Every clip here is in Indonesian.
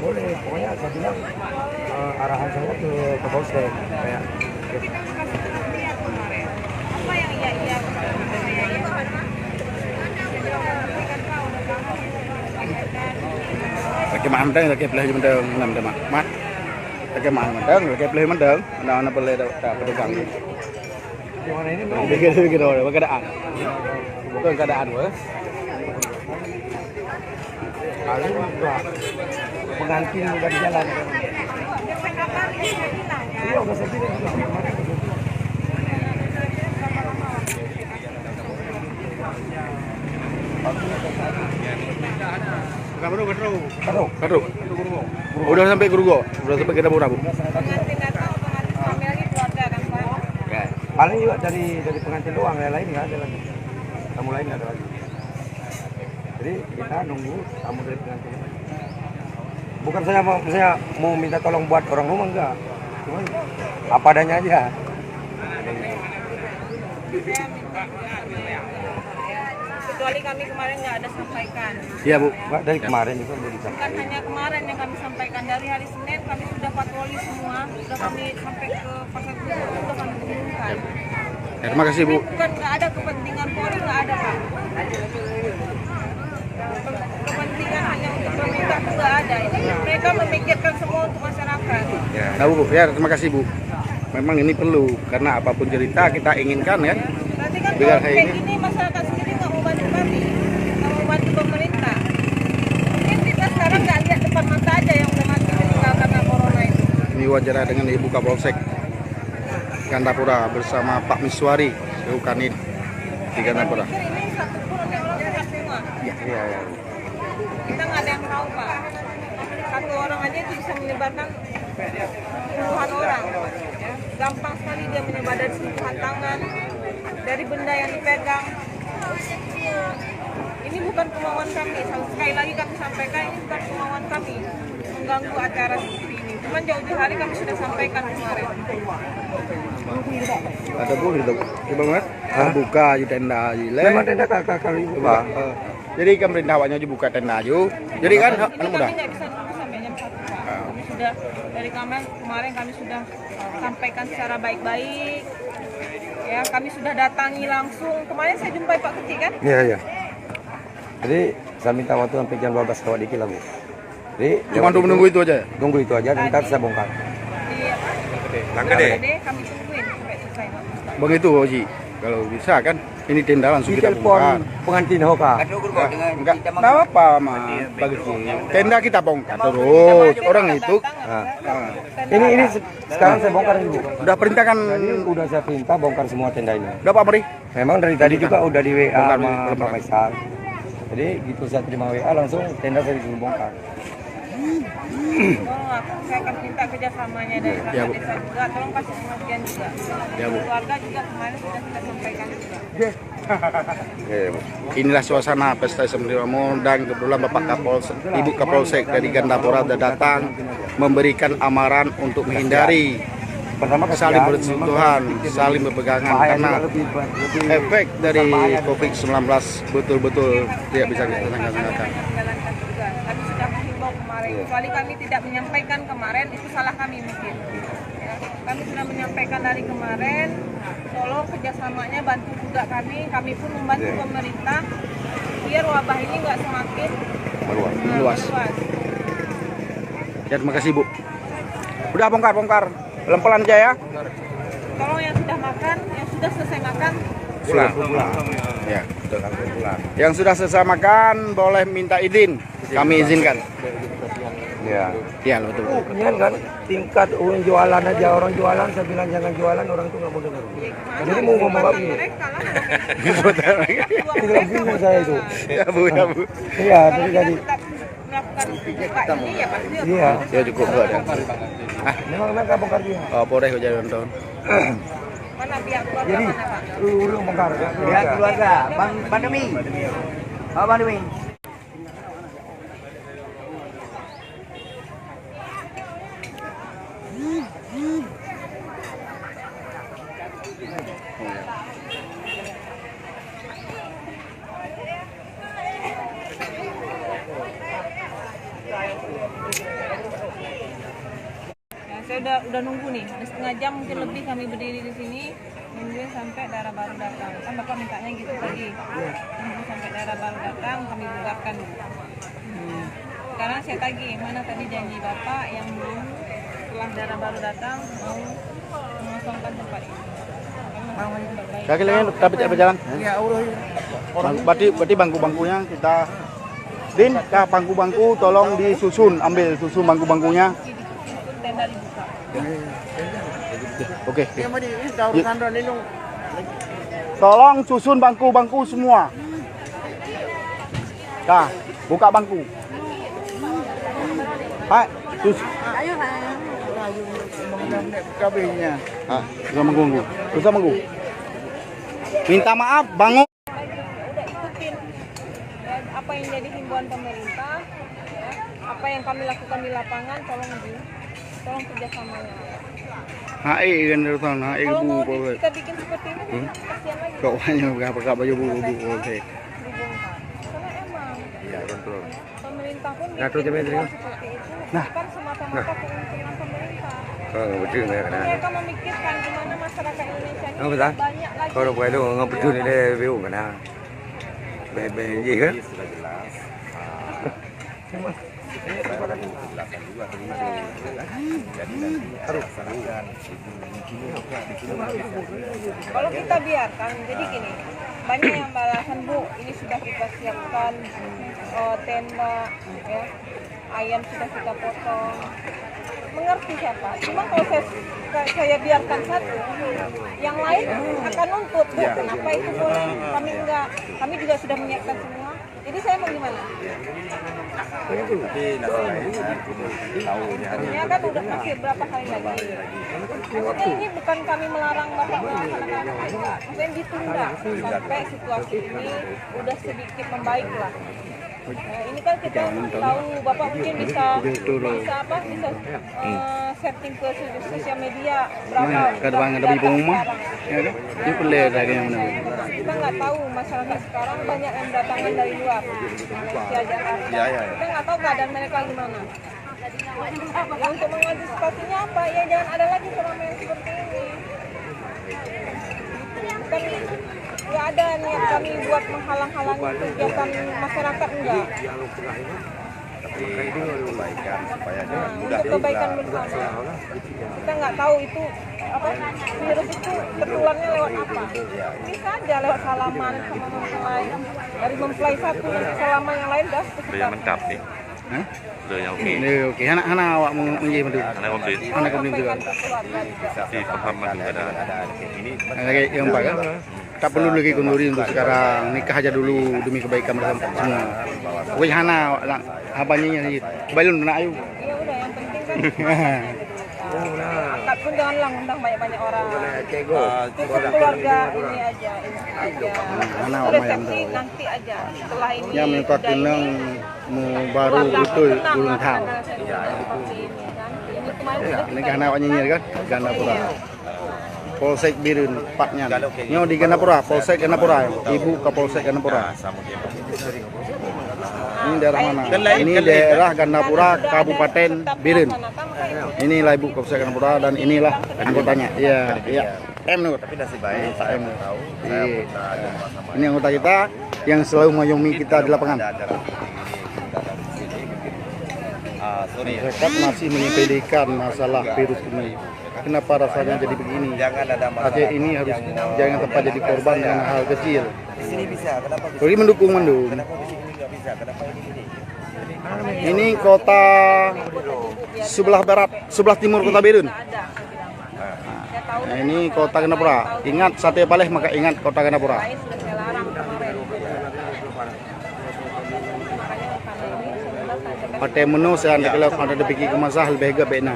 boleh. Pokoknya saya bilang arahan saya ke Polsek kayak Apa yang iya Lagi mandeng, lagi beli mandeng, enam teman. Mat, lagi mandeng, lagi beli mandeng. Nah, boleh tak pedagang. gimana ini mau Dikit-dikit orang, keadaan. Bukan keadaan, wes. paling juga pengantin udah di jalan. Iya udah saya bilang juga. Karo. Udah sampai Grugo, udah sampai kita Pura, Bu. pengantin datang otomatis kami lagi keluarga kan Pak. Ya, paling juga dari pengantin doang, yang lain nggak ada lagi. Tamu lain nggak ada lagi. Jadi kita nunggu tamu dari pengantin. Bukan saya mau minta tolong buat orang rumah enggak. Cuman apa adanya aja. Saya minta kecuali kami kemarin nggak ada sampaikan. Iya, Bu. Enggak dari kemarin itu udah Bukan disampaikan. hanya kemarin yang kami sampaikan, dari hari Senin kami sudah patroli semua, sudah kami sampai ke pasar Grugo, sudah kami umumkan. Terima kasih, Bu. Bukan nggak ada kepentingan Polri, nggak ada Pak. Kepentingan hanya untuk pemerintah itu nggak ada. Ini mereka memikirkan semua untuk masyarakat. Nah, Bu. Ya, terima kasih, Bu. Memang ini perlu karena apapun cerita kita inginkan ya. Nanti kan Biar kalau kayak kayak ini. gini masyarakat sendiri nggak mau bantu kami, nggak mau bantu pemerintah. Mungkin kita sekarang nggak lihat depan mata aja yang udah mati meninggal karena corona itu. Ini wawancara dengan Ibu Kapolsek Gandapura bersama Pak Miswari Seukanid di Gandapura. Saya pikir ini satu pun ada orang sehat semua. Iya, ya. Kita nggak ada yang tahu Pak. Satu orang aja itu bisa menyebarkan puluhan orang. Ya. Gampang sekali dia menyebar dari sentuhan tangan, dari benda yang dipegang. Ini bukan kemauan kami. Sekali lagi kami sampaikan ini bukan kemauan kami mengganggu acara seperti ini. Cuman jauh-jauh hari kami sudah sampaikan kemarin. Ada Bu gitu. Coba banget. Buka di tenda ile. Memang tenda kakak kali itu Pak. Jadi kan perintah awaknya aja buka tenda aja. Jadi kan Ini anu mudah. kami nggak bisa nunggu sampai jam 1 Pak. Kami sudah dari kemarin kami sudah sampaikan secara baik-baik. Ya, kami sudah datangi langsung. Kemarin saya jumpai Pak Kecik kan? Iya, iya. Jadi saya minta waktu sampai jam 12 lewat dikit lah Bu. Jadi Cuma untuk menunggu itu aja. tunggu itu aja, nanti saya bongkar. Iya. Langka deh. Kami tungguin sampai selesai Pak. Bang itu Oji. Kalau bisa kan ini tenda langsung kita Telepon bongkar. pengantin Hoka. Enggak apa Mas. Begitu. Tenda kita bongkar terus. Orang itu Ini sekarang saya bongkar ini Bu. udah perintahkan. Jadi udah saya perintah bongkar semua tenda ini. Udah Pak Meri. Memang dari tadi juga udah di WA Bongkar, sama bongkar. Pak Faisal. Jadi gitu saya terima WA langsung tenda saya disuruh bongkar. Tolong saya akan minta kerjasamanya dari Ya, Bu. desa juga. Tolong kasih pengertian juga. Ya, Bu. Keluarga juga kemarin sudah kita sampaikan juga. Inilah suasana pesta Sembrima Mondang. Kebetulan Bapak Kapolsek, Ibu Kapolsek dari Gandapura sudah datang memberikan amaran untuk menghindari Pertama saling bersentuhan, saling berpegangan karena efek dari COVID-19 betul-betul tidak bisa kita tanggalkan. Menjalankan juga. Kami sudah menghimbau kemarin. Kecuali kami tidak menyampaikan kemarin, itu salah kami mungkin. Ya, kami sudah menyampaikan dari kemarin. Tolong kerjasamanya bantu juga kami pun membantu pemerintah biar wabah ini nggak semakin Meluas. meluas. Ya, terima kasih Bu. Udah bongkar. Pelan-pelan aja ya. Tolong yang sudah makan, yang sudah selesai makan, Pulang. Ya, betul. Yang sudah selesai makan boleh minta izin. Kami izinkan. Ya. Ya, betul. Ini kan tingkat orang jualan aja, orang jualan saya bilang jangan jualan, orang tuh nggak mau dengar. Jadi mau ngomong apa ini? mereka lah. Tidak bingung saya itu. Ya Bu, ya Bu. Iya, Kalau jadi kita tetap melakukan buka ini ya pasti iya. Ya cukup ada. Memang mereka bongkar dia. Oh, boleh jadi nonton. mana pihak keluarga Jadi mana Pak? lu bongkar. Ya keluarga, Bang Pandemi. Oh Pandemi. saya udah nunggu nih, udah setengah jam mungkin lebih kami berdiri di sini nungguin sampai daerah baru datang. Kan bapak mintanya gitu tadi, nunggu sampai daerah baru datang kami bubarkan. Sekarang saya tagih, mana tadi janji bapak yang belum setelah daerah baru datang mau mengosongkan tempat ini. Kaki lagi tapi tidak berjalan. Berarti bangku-bangkunya kita Din, ke bangku-bangku tolong disusun, ambil susun bangku-bangkunya. Tenda dibuka. Oke. Tolong susun bangku-bangku semua. Dah, buka bangku. Hai, kabinnya. Susah bangku. Susah bangku. Minta maaf, bangun. Udah ikutin ya, apa yang jadi himbauan pemerintah, ya, apa yang kami lakukan di lapangan, tolong kerjasamanya. HI kan dari sana, HI Kalau mau bu, kita bikin seperti ini, kasihan lagi. kok banyak pakai baju bu, oke. Dibongkar. Karena emang Iya, betul. pemerintah pun Nah, tuh, bikin coba hal lihat. seperti itu, Nah. bukan semata-mata keuntungan pemerintah. Betul ya kan. Mereka memikirkan gimana masyarakat Indonesia ini Oh, betul. banyak lagi. Kalau boleh lu betul ni dia view kan. Benji kan? Kalau kita biarkan, jadi gini, banyak yang balasan bu, ini sudah kita siapkan tenda, ya, ayam sudah kita potong. Mengerti siapa? Cuma kalau saya biarkan satu, yang lain akan nuntut bu, kenapa itu boleh, kami enggak, kami juga sudah menyiapkan semua. Jadi saya mau gimana? Artinya kan udah kasih berapa kali lagi. Maksudnya ini bukan kami melarang bapak melaksanakan, maksudnya ditunda sampai situasi ini udah sedikit membaik lah. Nah, ini kan kita tahu bapak mungkin bisa setting ke sosial media berapa Kadang ada di rumah, ya kan? Ini boleh lagi yang mana? kita nggak tahu masalahnya sekarang banyak yang datangin dari luar Malaysia, Jakarta. Kita nggak tahu keadaan mereka gimana. Ya, untuk mengantisipasinya apa? Ya jangan ada lagi fenomena seperti ini. Bukan nggak ada niat kami buat menghalang-halangi kegiatan masyarakat, enggak. Untuk kebaikan bersama. Kita nggak tahu itu apa virus itu tertularnya lewat apa. Bisa aja lewat salaman sama mempelai. Dari mempelai satu nanti salaman yang lain dah. Yang lengkap nih. Hah? Sudah yang oke. Ini oke. Anak-anak awak menjadi mendu. Karena komplit. Anak komplit juga. Di pemahaman juga ada. Lagi yang empat kan? Tak perlu lagi kunduri untuk sekarang. Nikah aja dulu demi kebaikan bersama semua. Pokoknya Hana, abangnya ni. Balun nak ayu. Ya udah yang penting kan. Akad pun janganlah undang banyak-banyak orang. Cukup keluarga ini aja. Anak Sudah mayam resepsi tu. nanti aja. Setelah ini Yang menikah udah kenang ini, baru itu tenang gulung lah, tahu. karena seperti ini kan. Ini kemarin sudah Ini kita kan awak nyinyir kan? Gandapura. Polsek Birun, empatnya. Nyo di Gandapura, Polsek Gandapura. Ibu ke Polsek Gandapura. Ini daerah mana? Ini daerah Gandapura, Kabupaten Birun. Inilah Ibu Polsek Gandapura dan inilah anggotanya. Iya, iya. M Nur. Tapi nasib baik, Pak M. tahu. Iya. Ini anggota kita yang selalu mengayomi kita di lapangan. Sorry. Mereka masih menyepelekan masalah virus ini. Kenapa rasanya jadi begini? Jangan ada masalah. Aceh ini harus jangan tempat jadi korban dengan hal kecil. Di sini bisa, kenapa di Jadi mendukung. kenapa di sini nggak bisa? Kenapa ini gini? Ini kota sebelah barat, sebelah timur kota Birun. Nah, ini kota Gandapura. Ingat Sate Paleh maka ingat kota Gandapura. lain sudah saya larang kemarin. Makanya karena ini sebenarnya Pakai menu saya anda kalau ada dipikir kemasah lebih agak bena.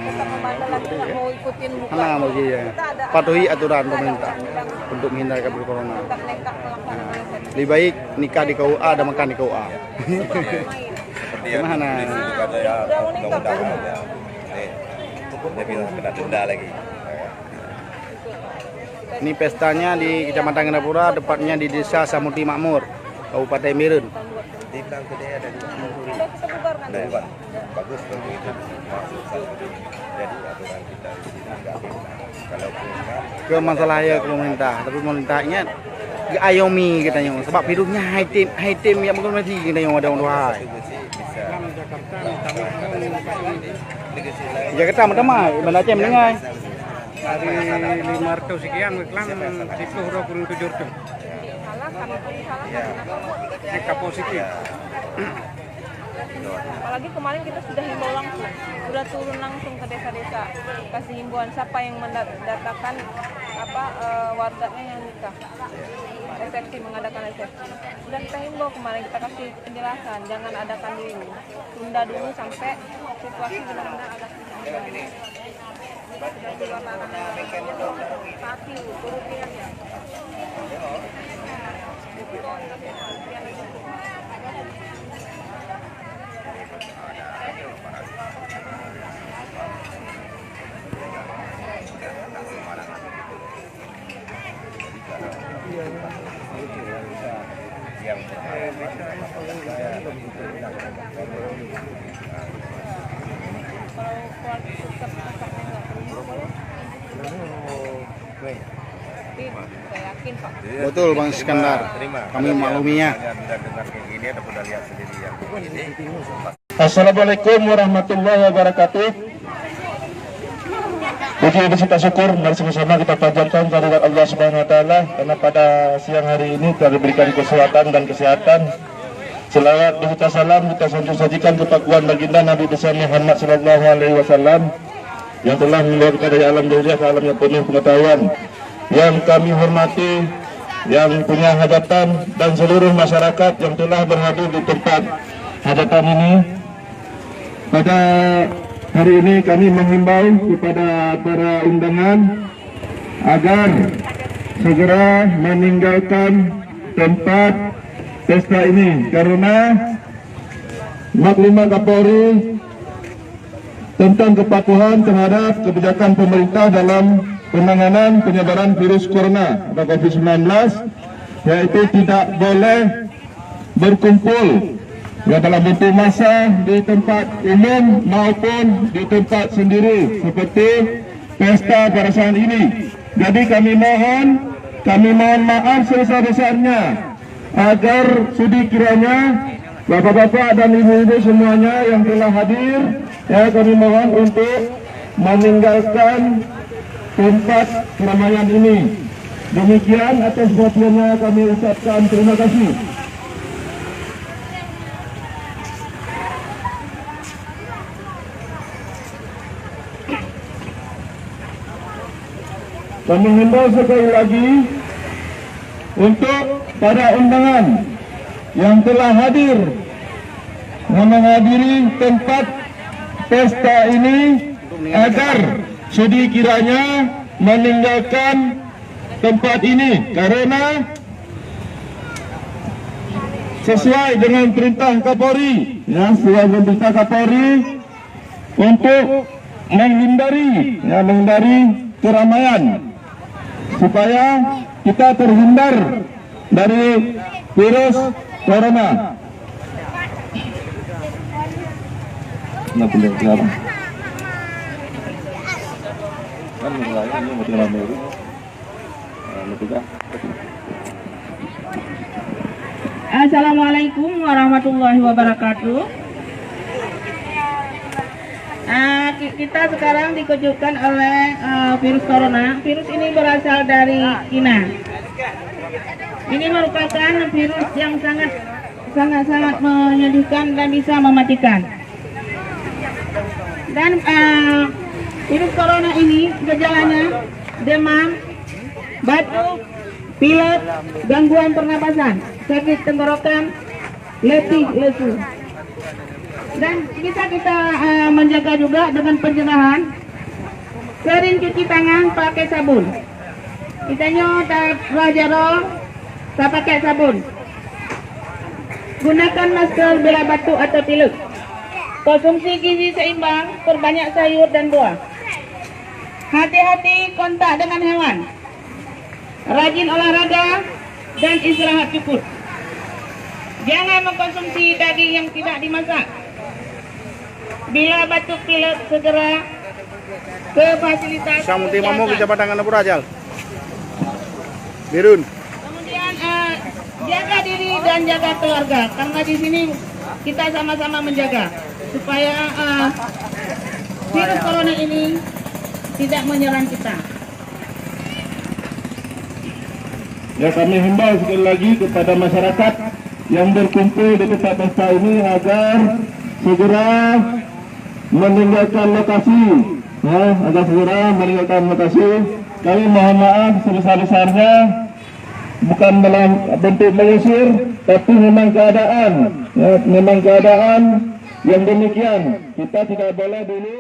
kita membandel lagi nggak mau ikutin bukan. Mana mau dia? Patuhi aturan pemerintah untuk menghindari kabel corona. Nekat melaksanakan set. Lebih baik nikah di KUA dan makan di KUA. Main. Seperti yang Gimana? ditulis juga ada ya Udah mau nikah, undang-undang ya. Dia bilang kena denda lagi. Ini pestanya di Kecamatan Gandapura, tepatnya di Desa Samuti Makmur, Kabupaten Birun. Dibilang ke dia ada dua. Sudah kita bubarkan. Ada dua. Bagus kalau itu masuk satu. Jadi aturan kita di sini nggak bisa. Kalau kan Ke masalah ya ke pemerintah, tapi pemerintahnya ayomi katanya sebab hidupnya high team yang mungkin masih kita yang ada orang tua. bisa. Jakarta pertama Banda Aceh mendengar. Dari 500 sekian iklan situ udah kurang 700. Salah, kami pun salah. Ini positif. Apalagi kemarin kita sudah himbau langsung, sudah turun langsung ke desa-desa, kasih himbauan siapa yang mendatakan warganya yang nikah, resepsi, mengadakan resepsi. Sudah kita himbau kemarin, kita kasih penjelasan, jangan adakan dulu, tunda dulu sampai situasi benar-benar ada kondisi. Sudah di luar pati, turutin aja. yang Kalau keluarga tetap masaknya nggak perlu boleh. Tapi saya yakin Pak. Betul Bang Iskandar. terima. Kami makluminya. Sudah dengar kayak gini, ada udah lihat sendiri yang ini. Assalamualaikum warahmatullahi wabarakatuh. Puji bercita syukur mari sama-sama kita panjatkan kehadirat Allah Subhanahu wa taala karena pada siang hari ini telah diberikan kesehatan dan kesehatan. Selawat dan salam kita sajikan kepada baginda Nabi besar Muhammad sallallahu alaihi wasallam yang telah membawa kita dari alam dunia ke alam yang penuh pengetahuan. Yang kami hormati, yang punya hajatan dan seluruh masyarakat yang telah berhadir di tempat hajatan ini. Pada hari ini kami menghimbau kepada para undangan agar segera meninggalkan tempat pesta ini karena maklumat Kapolri tentang kepatuhan terhadap kebijakan pemerintah dalam penanganan penyebaran virus corona atau COVID-19, yaitu tidak boleh berkumpul dalam bentuk massa di tempat umum maupun di tempat sendiri seperti pesta pada saat ini. Jadi kami mohon maaf sebesar-besarnya agar sudi kiranya bapak-bapak dan ibu-ibu semuanya yang telah hadir, ya kami mohon untuk meninggalkan tempat keramaian ini. Demikian atas perhatiannya kami ucapkan terima kasih. Kami himbau sekali lagi untuk para undangan yang telah hadir menghadiri tempat pesta ini agar sudi kiranya meninggalkan tempat ini karena sesuai dengan perintah Kapolri, ya, sesuai dengan perintah Kapolri untuk menghindari keramaian supaya kita terhindar dari virus corona. Assalamualaikum warahmatullahi wabarakatuh. Kita sekarang dikejutkan oleh virus corona. Virus ini berasal dari Cina. Ini merupakan virus yang sangat menyedihkan dan bisa mematikan. Dan virus corona ini gejalanya demam, batuk, pilek, gangguan pernapasan, sakit tenggorokan, letih, lesu. Dan kita menjaga juga dengan pencegahan, sering cuci tangan pakai sabun. Kita nyota wajarol, tak pakai sabun. Gunakan masker bila batuk atau pilek. Konsumsi gizi seimbang, perbanyak sayur dan buah. Hati-hati kontak dengan hewan. Rajin olahraga dan istirahat cukup. Jangan mengkonsumsi daging yang tidak dimasak. Bila batuk pilek segera ke fasilitas. Sa munti mo Kecamatan Ngana Purajal. Birun. Kemudian jaga diri dan jaga keluarga, karena di sini kita sama-sama menjaga supaya virus corona ini tidak menyerang kita. Ya, kami himbau sekali lagi kepada masyarakat yang berkumpul di tempat pesta ini agar segera meninggalkan lokasi. Ya, agar segera meninggalkan lokasi. Kami mohon maaf sebesar-besarnya, bukan dalam bentuk mengusir, tapi memang keadaan. Ya, memang keadaan yang demikian. Kita tidak boleh dulu